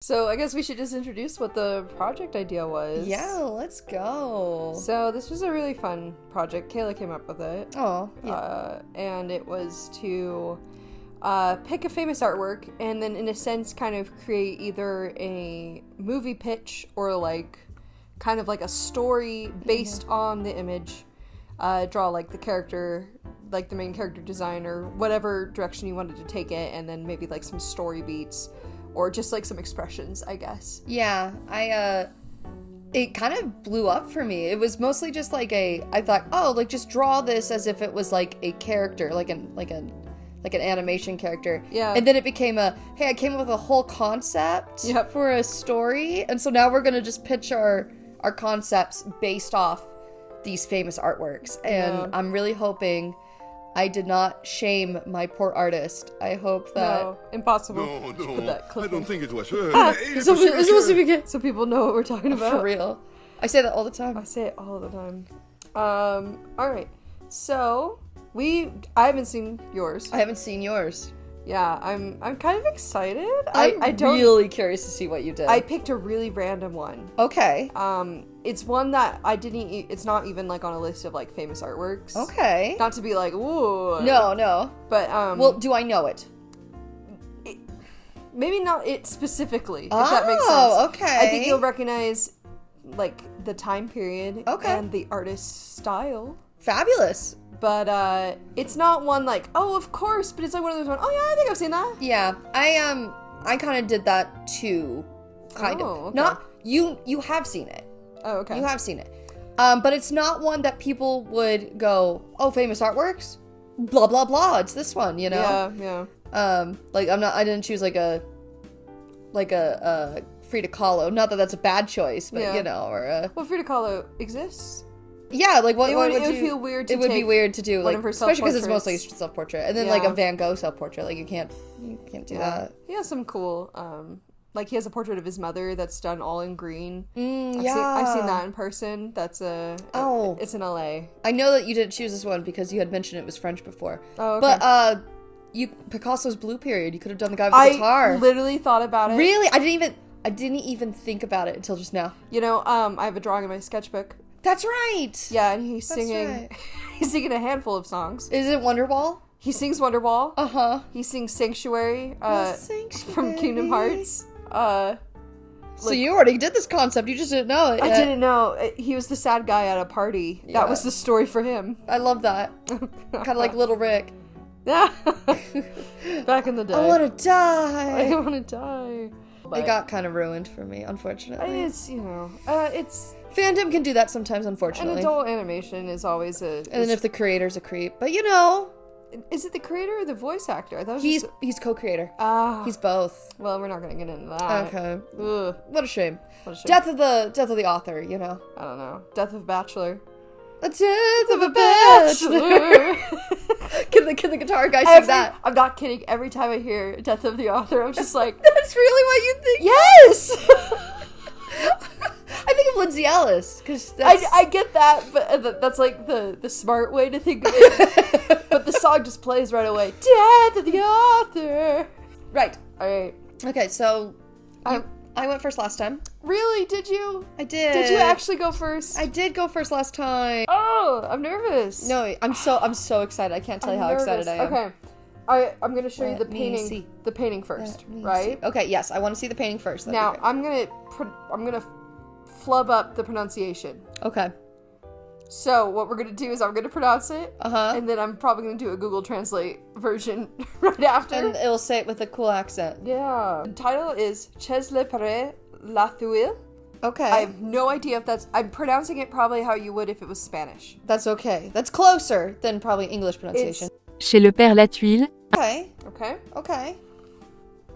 So I guess we should just introduce what the project idea was. Yeah, let's go. So this was a really fun project. Kayla came up with it. Oh, yeah. And it was to pick a famous artwork and then, in a sense, kind of create either a movie pitch or like kind of like a story based on the image. Draw like the character, like the main character design or whatever direction you wanted to take it, and then maybe like some story beats. Or just, like, some expressions, I guess. Yeah, it kind of blew up for me. It was mostly just, like, I thought, oh, like, just draw this as if it was, like, a character, like an animation character. Yeah. And then it became hey, I came up with a whole concept for a story, and so now we're gonna just pitch our concepts based off these famous artworks. And I'm really hoping I did not shame my poor artist. I hope that... No, impossible. No, I don't think it was. It's supposed to be good, so people know what we're talking about. For real. I say that all the time. I say it all the time. Alright. So, I haven't seen yours. I haven't seen yours. Yeah, I'm kind of excited. I'm really curious to see what you did. I picked a really random one. Okay. It's one that I didn't... It's not even, like, on a list of, like, famous artworks. Okay. Not to be like, ooh. No. But, well, do I know it? Maybe not it specifically, if that makes sense. Oh, okay. I think you'll recognize, like, the time period and the artist's style. Fabulous. But, it's not one like, oh, of course, but it's like one of those ones, oh yeah, I think I've seen that. Yeah, I kind of did that too, kind of. Okay. Not, you have seen it. Oh, okay. You have seen it. But it's not one that people would go, oh, famous artworks? Blah, blah, blah, it's this one, you know? Yeah. Like, I didn't choose like a Frida Kahlo. Not that that's a bad choice, but you know, or well, Frida Kahlo exists. Yeah, like what it would would you, feel weird to it would be weird to do, like, especially because it's mostly self-portrait, and then like a Van Gogh self-portrait, like you can't do that. He has some cool, like he has a portrait of his mother that's done all in green. I've seen that in person. That's it's in LA. I know that you didn't choose this one because you had mentioned it was French before. Oh, okay. But Picasso's Blue Period, you could have done the guy with the guitar. I literally thought about it. Really? I didn't even think about it until just now. You know, I have a drawing in my sketchbook. That's right. Yeah, and he's singing. He's singing a handful of songs. Is it Wonderwall? He sings Wonderwall. He sings Sanctuary. From Kingdom Hearts. So you already did this concept. You just didn't know it. I didn't know. He was the sad guy at a party. Yeah. That was the story for him. I love that. Kind of like Little Rick. Yeah. Back in the day. I want to die. I want to die. But it got kind of ruined for me, unfortunately. It's, you know, it's... Fandom can do that sometimes, unfortunately. And adult animation is always a... And then if the creator's a creep. But, you know... Is it the creator or the voice actor? I thought he's co-creator. He's both. Well, we're not going to get into that. Okay. Ugh. What a shame. Death of the author, you know. I don't know. Death of Bachelor. A death of a bachelor. Can the guitar guy sing that? I'm not kidding. Every time I hear Death of the Author, I'm just like... That's really what you think? Yes! I think of Lindsay Ellis. Cause I get that, but that's like the smart way to think of it. But the song just plays right away. Death of the Author. Right. Alright. Okay, so... I went first last time. Really? Did you? I did. Did you actually go first? I did go first last time. Oh, I'm nervous. No, I'm so excited. I can't tell you how excited I am. Okay. I'm going to show you the painting. The painting first, right? Okay, yes. I want to see the painting first. Now, I'm going to flub up the pronunciation. Okay. So, what we're going to do is I'm going to pronounce it. And then I'm probably going to do a Google Translate version right after. And it'll say it with a cool accent. Yeah. The title is Ches le Pere la Thuile. Okay. I have no idea if that's... I'm pronouncing it probably how you would if it was Spanish. That's okay. That's closer than probably English pronunciation. Chez le Père la Tuile. Okay.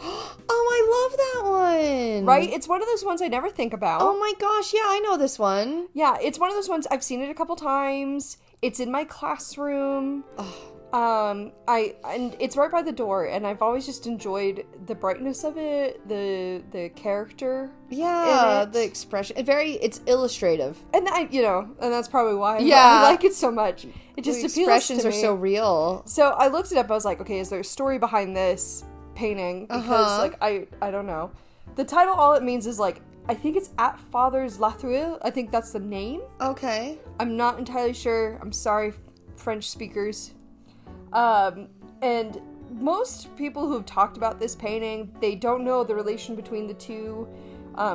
Oh, I love that one. Right? It's one of those ones I never think about. Oh my gosh, yeah, I know this one. Yeah, it's one of those ones, I've seen it a couple times. It's in my classroom. And it's right by the door, and I've always just enjoyed the brightness of it, the character. Yeah, the expression. It's illustrative. And and that's probably why I like it so much. It just appeals to me. The expressions are so real. So I looked it up, I was like, okay, is there a story behind this painting? Because, I don't know. The title, all it means is, like, I think it's At Father's La Truelle. I think that's the name. Okay. I'm not entirely sure. I'm sorry, French speakers. And most people who've talked about this painting, they don't know the relation between the two.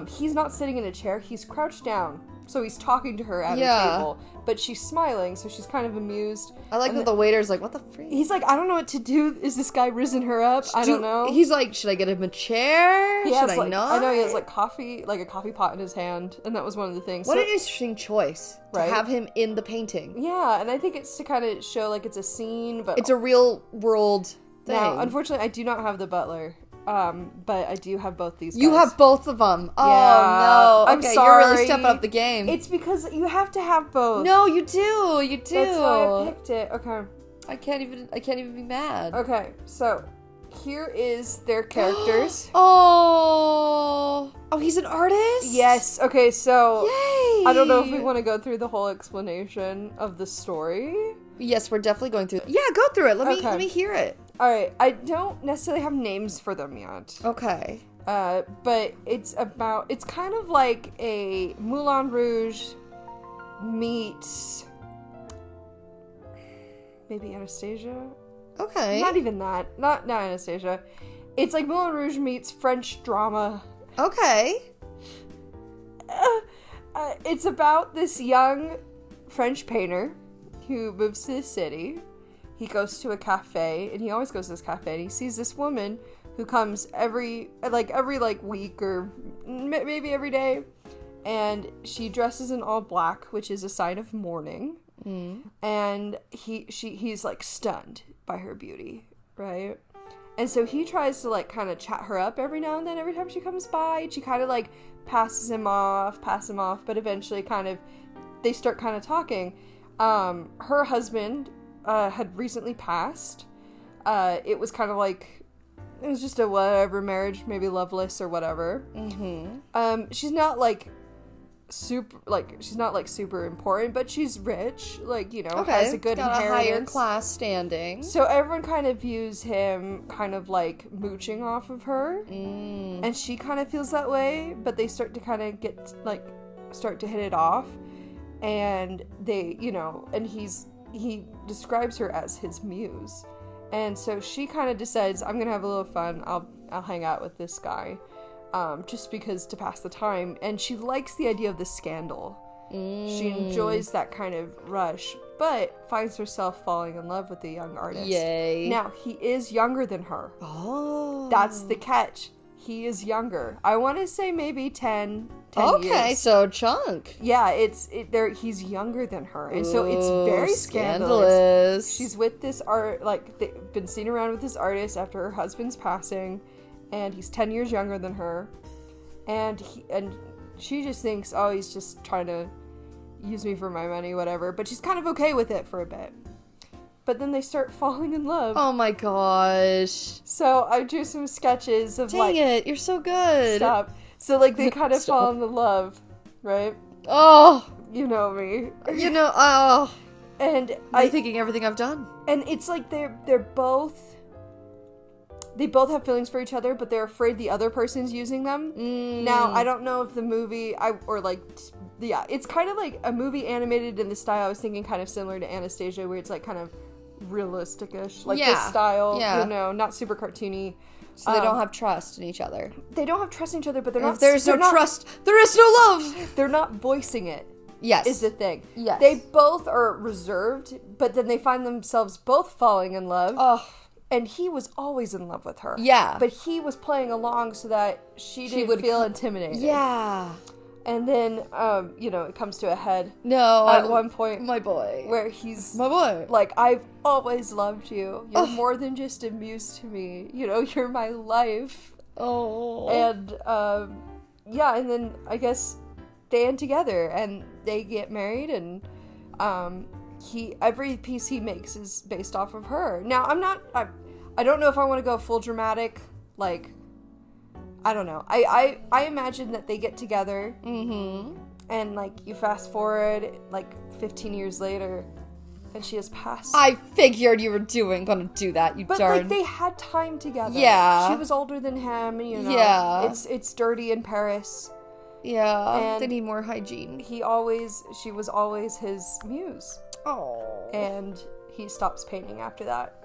He's not sitting in a chair. He's crouched down. So he's talking to her at a table. But she's smiling, so she's kind of amused. I like that the waiter's like, what the freak? He's like, I don't know what to do. Is this guy risen her up? I don't know. He's like, should I get him a chair? Should I not? I know he has like coffee, like a coffee pot in his hand. And that was one of the things. What an interesting choice to have him in the painting. Yeah, and I think it's to kind of show like it's a scene, but... It's a real world thing. Now, unfortunately, I do not have the butler. But I do have both these guys. You have both of them. Oh, no. I'm okay, sorry. You're really stepping up the game. It's because you have to have both. No, you do. You do. That's why I picked it. Okay. I can't even be mad. Okay, so here is their characters. Oh, he's an artist? Yes. Okay, so Yay. I don't know if we want to go through the whole explanation of the story. Yes, we're definitely going through it. Yeah, go through it. Let me hear it. Alright, I don't necessarily have names for them yet. Okay. But it's kind of like a Moulin Rouge meets maybe Anastasia? Okay. Not even that. Not Anastasia. It's like Moulin Rouge meets French drama. Okay. It's about this young French painter who moves to the city. He goes to a cafe, and he always goes to this cafe, and he sees this woman who comes every week or maybe every day, and she dresses in all black, which is a sign of mourning. And he's like stunned by her beauty, right? And so he tries to like kind of chat her up every now and then. Every time she comes by, and she kind of like pass him off, but eventually they start kind of talking. Her husband had recently passed. It was kind of like, it was just a whatever marriage, maybe loveless or whatever. She's not like super important, but she's rich, like, you know, has a good inheritance. A higher class standing. So everyone kind of views him kind of like mooching off of her. And she kind of feels that way, but they start to kind of start to hit it off. And they, you know, and he describes her as his muse. And so she kind of decides, I'm going to have a little fun. I'll hang out with this guy. Just because to pass the time. And she likes the idea of the scandal. She enjoys that kind of rush, but finds herself falling in love with the young artist. Yay. Now, he is younger than her. Oh. That's the catch. He is younger. I want to say maybe 10 okay, years. so chunk. Yeah, he's younger than her. And so it's very scandalous. She's with this they've been seen around with this artist after her husband's passing, and he's 10 years younger than her. And she just thinks, oh, he's just trying to use me for my money, whatever. But she's kind of okay with it for a bit. But then they start falling in love. Oh my gosh. So I drew some sketches of Dang it, you're so good. Stop. So like they kind of fall in love, right? Oh. You know me. You know, oh. And I'm thinking everything I've done. And it's like they both have feelings for each other, but they're afraid the other person's using them. Now, I don't know if the movie, it's kind of like a movie animated in the style I was thinking, kind of similar to Anastasia, where it's like kind of realistic-ish, like this style, you know, not super cartoony. So they don't have trust in each other. They don't have trust in each other, but they're not. If there's no trust, there is no love. They're not voicing it. Yes. Is the thing. Yes. They both are reserved, but then they find themselves both falling in love. Oh. And he was always in love with her. Yeah. But he was playing along so that she didn't feel intimidated. Yeah. And then, it comes to a head. No. At one point. My boy. Where he's... My boy. Like, I've always loved you. You're more than just a muse to me. You know, you're my life. Oh. And, and then I guess they end together and they get married, and every piece he makes is based off of her. Now, I don't know if I want to go full dramatic, like... I don't know. I imagine that they get together, and, like, you fast forward, like, 15 years later, and she has passed. I figured you were gonna do that, you but darn. like they had time together. Yeah. She was older than him, you know. Yeah. It's dirty in Paris. Yeah. And they need more hygiene. She was always his muse. Oh. And he stops painting after that.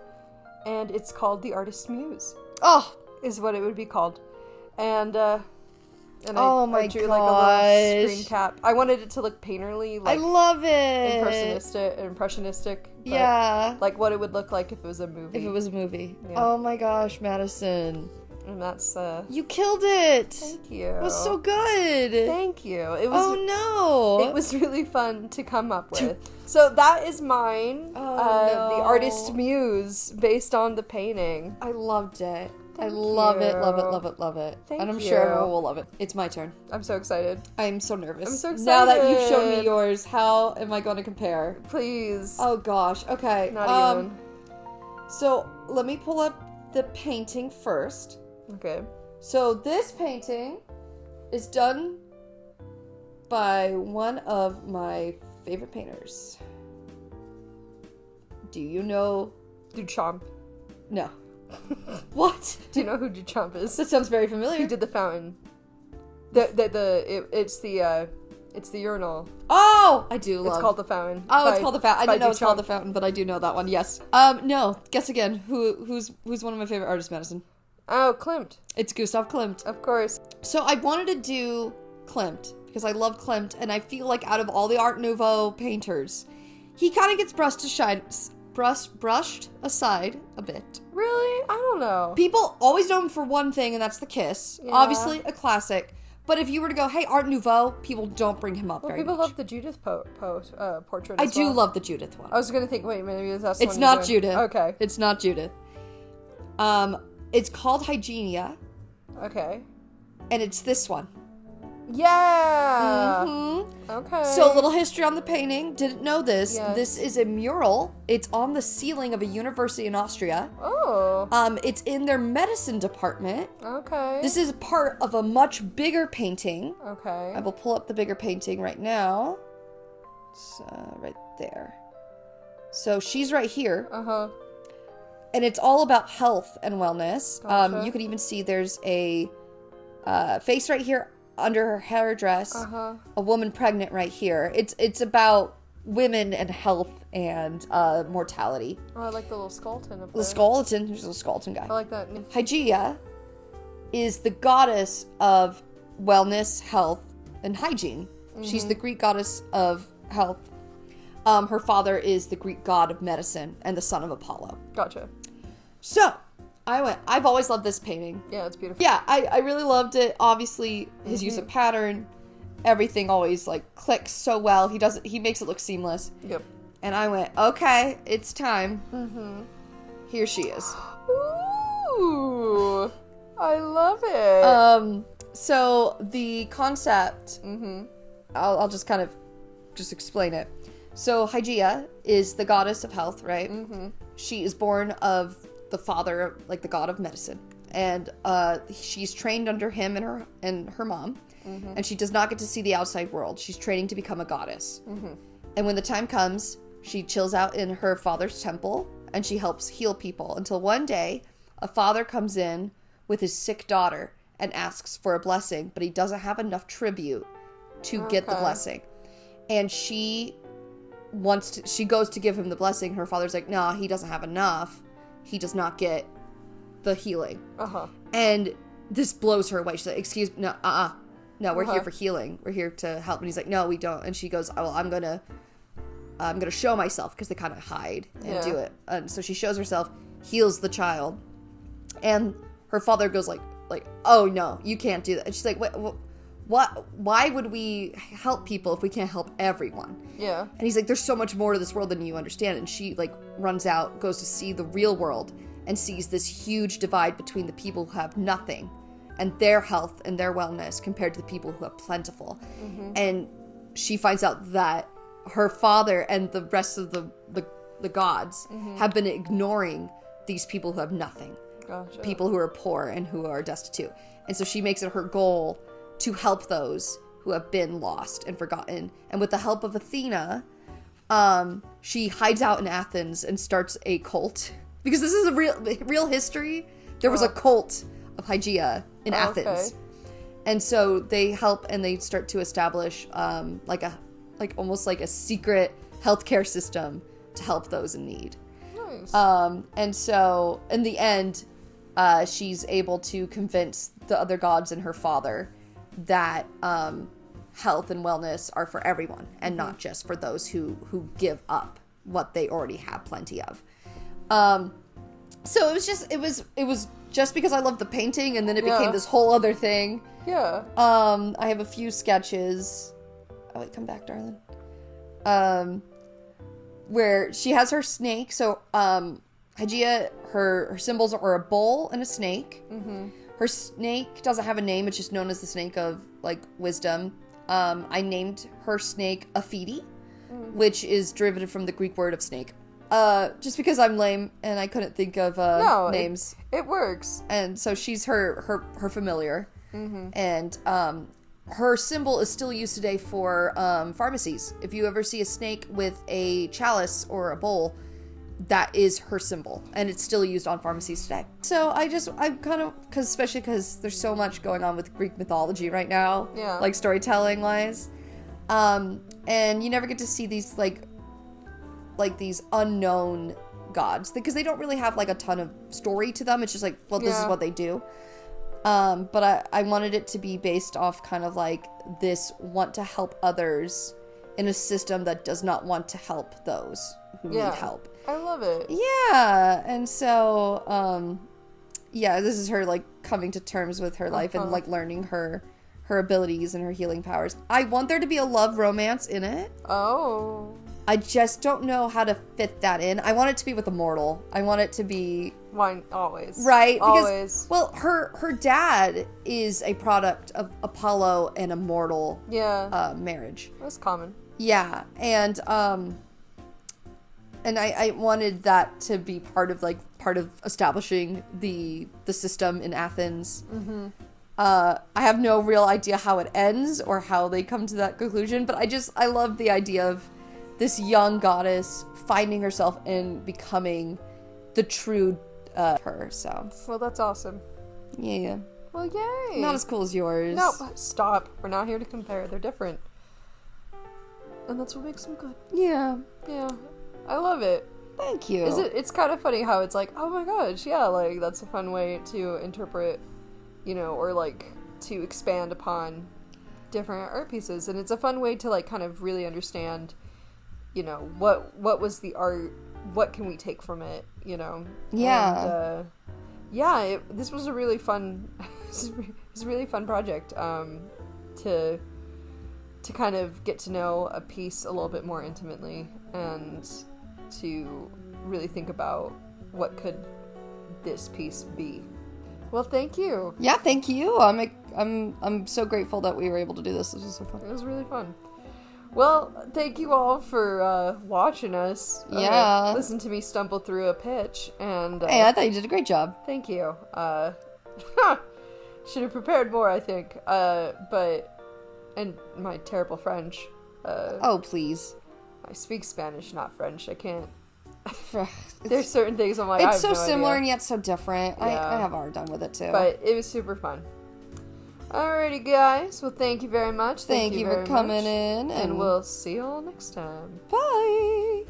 And it's called The Artist's Muse. Oh. Is what it would be called. And I drew gosh. like a little screen cap. I wanted it to look painterly, like I love it. impressionistic. But Yeah. like what it would look like if it was a movie. If it was a movie. Yeah. Oh my gosh, Madison. And that's you killed it. Thank you. It was so good. Thank you. It was no. It was really fun to come up with. So that is mine. No. The Artist's Muse based on the painting. I loved it. Thank love it, you. love it. Thank and I'm you. sure everyone will love it. It's my turn. I'm so excited. I'm so nervous. I'm so excited. Now that you've shown me yours, how am I going to compare? Please. Oh gosh. Okay. Not even. So let me pull up the painting first. Okay. So this painting is done by one of my favorite painters. Do you know? Duchamp. No. What? Do you know who Duchamp is? That sounds very familiar. He did the fountain. It's the urinal. Oh, I do love. It's called the fountain. Oh, it's called the fountain. I didn't know it's Duchamp. called the fountain, but I do know that one. Yes. No. Guess again. Who's one of my favorite artists, Madison? Oh, Klimt. It's Gustav Klimt. Of course. So I wanted to do Klimt because I love Klimt, and I feel like out of all the Art Nouveau painters, he kind of gets brushed aside a bit. Really? I don't know. People always know him for one thing, and that's The Kiss. Yeah. Obviously, a classic. But if you were to go, hey, Art Nouveau, people don't bring him up very people much. love the Judith portrait I as do well. love the Judith one. I was gonna think, wait, maybe that's the It's one not you're doing. Judith. Okay. It's not Judith. It's called Hygeia, Okay. and it's this one. Yeah. Mm-hmm. Okay. So a little history on the painting. Didn't know this. Yes. This is a mural. It's on the ceiling of a university in Austria. Oh. It's in their medicine department. Okay. This is part of a much bigger painting. Okay. I will pull up the bigger painting right now. It's right there. So she's right here. Uh-huh. And it's all about health and wellness. Gotcha. You can even see there's a face right here under her hairdress. Uh-huh. A woman pregnant right here. It's about women and health and mortality. Oh, I like the little skeleton up The there. skeleton. Here's a skeleton guy. I like that. Hygeia is the goddess of wellness, health, and hygiene. Mm-hmm. She's the Greek goddess of health. Her father is the Greek god of medicine and the son of Apollo. Gotcha. So, I've always loved this painting. Yeah, it's beautiful. Yeah, I really loved it. Obviously, his use of pattern, everything always, like, clicks so well. He makes it look seamless. Yep. And I went, okay, it's time. Mm-hmm. Here she is. Ooh. I love it. So, the concept, I'll just kind of just explain it. So Hygeia is the goddess of health, right? Mm-hmm. She is born of the father, like the god of medicine, and she's trained under him and her mom, and she does not get to see the outside world. She's training to become a goddess, and when the time comes, she chills out in her father's temple and she helps heal people until one day a father comes in with his sick daughter and asks for a blessing, but he doesn't have enough tribute to get the blessing, and she goes to give him the blessing. Her father's like, nah, he doesn't have enough. He does not get the healing. And this blows her away. She's like, excuse me, no, we're here for healing. We're here to help. And he's like, no, we don't. And she goes, well, I'm gonna show myself, because they kind of hide and do it. And so she shows herself, heals the child, and her father goes like, oh no, you can't do that. And she's like, what? Why would we help people if we can't help everyone? Yeah. And he's like, there's so much more to this world than you understand. And she, like, runs out, goes to see the real world, and sees this huge divide between the people who have nothing and their health and their wellness compared to the people who have plentiful. And she finds out that her father and the rest of the gods have been ignoring these people who have nothing. Gotcha. People who are poor and who are destitute. And so she makes it her goal to help those who have been lost and forgotten. And with the help of Athena, she hides out in Athens and starts a cult. Because this is a real history. There was a cult of Hygeia in Athens. Okay. And so they help and they start to establish almost like a secret healthcare system to help those in need. Nice. And so in the end, she's able to convince the other gods and her father that health and wellness are for everyone and not just for those who give up what they already have plenty of. So it was just because I loved the painting, and then it became this whole other thing. Yeah. I have a few sketches. Oh wait, come back, darling. Where she has her snake. So, Hygeia, her symbols are a bull and a snake. Mm-hmm. Her snake doesn't have a name. It's just known as the snake of, like, wisdom. I named her snake Aphidi, which is derivative from the Greek word of snake. Just because I'm lame and I couldn't think of names. It works. And so she's her familiar. Mm-hmm. And her symbol is still used today for pharmacies. If you ever see a snake with a chalice or a bowl, that is her symbol, and it's still used on pharmacies today. So I'm kind of, especially because there's so much going on with Greek mythology right now, like storytelling wise, and you never get to see these like these unknown gods, because they don't really have like a ton of story to them. It's just like, well, this is what they do. But I wanted it to be based off kind of like this want to help others in a system that does not want to help those who need help. I love it. Yeah. And so, this is her like coming to terms with her life and like learning her abilities and her healing powers. I want there to be a love romance in it. Oh. I just don't know how to fit that in. I want it to be with a mortal. I want it to be... Wine, always. Right? Because, always. Well, her dad is a product of Apollo and a mortal marriage. That's common. Yeah. And I wanted that to be part of establishing the system in Athens. Mm-hmm. I have no real idea how it ends or how they come to that conclusion, but I love the idea of this young goddess finding herself and becoming the true her, so. Well, that's awesome. Yeah. Well, yay. Not as cool as yours. No, stop. We're not here to compare. They're different. And that's what makes them good. Yeah. Yeah. I love it. Thank you. It's kind of funny how it's like, oh my gosh, yeah, like, that's a fun way to interpret, or like, to expand upon different art pieces. And it's a fun way to, like, kind of really understand, what was the art, what can we take from it, Yeah. And, this was a really fun, it's a really fun project, to kind of get to know a piece a little bit more intimately, and to really think about what could this piece be. Well, thank you. Yeah, thank you. I'm so grateful that we were able to do this. This was so fun. It was really fun. Well, thank you all for watching us. Yeah. Listen to me stumble through a pitch, and hey, I thought you did a great job. Thank you. Should have prepared more, I think. And my terrible French. Oh, please. I speak Spanish, not French. I can't. There's certain things I'm like, it's so similar and yet so different. Yeah. I have a hard time with it too. But it was super fun. Alrighty, guys. Well, thank you very much. Thank you for coming in. And we'll see you all next time. Bye.